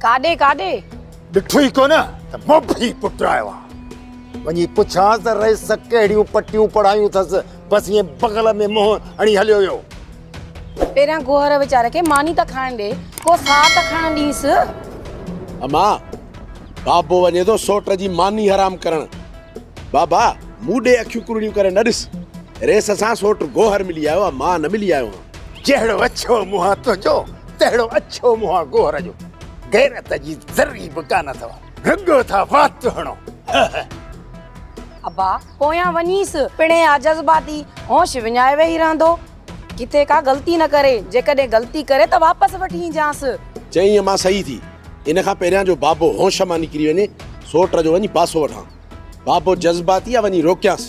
काॾे काॾे ॾिठो ई कोन त मोभी पुट आयो आहे। वञी पुछांसि त रहिस कहिड़ियूं पटियूं पढ़ायूं अथसि, बसि ईअं बगल में मुंहुं हणी हलियो वियो। पहिरियां गोहर वीचारे खे मानी त खाइण ॾे, को साह त खणण ॾींसि। अम्मा बाबो वञे थो सोट जी मानी हराम करण। बाबा मूं ॾे अखियूं कुरड़ियूं करे न ॾिस, रेस सां सोट गोहर मिली आयो आहे, मां न मिली आयो आहियां। जहिड़ो अच्छो मुंहुं तुंहिंजो तहिड़ो अच्छो मुंहुं गोहर जो। गैरत जी ज़री बि कान अथव, रंगो था वात हणो। अबा पोयां वञीसि, पिणे आ जज़्बाती होश विञाए वेही रहंदो। किथे का ग़लती न करे, जेकॾहिं ग़लती करे त वापसि वठी ईंजांसि। चई अम्मा सही थी। इन खां पहिरियां जो बाबो होश मां निकिरी वञे, सोट जो वञी पासो वठां। बाबो जज़्बाती आहे, वञी रोकियांसि।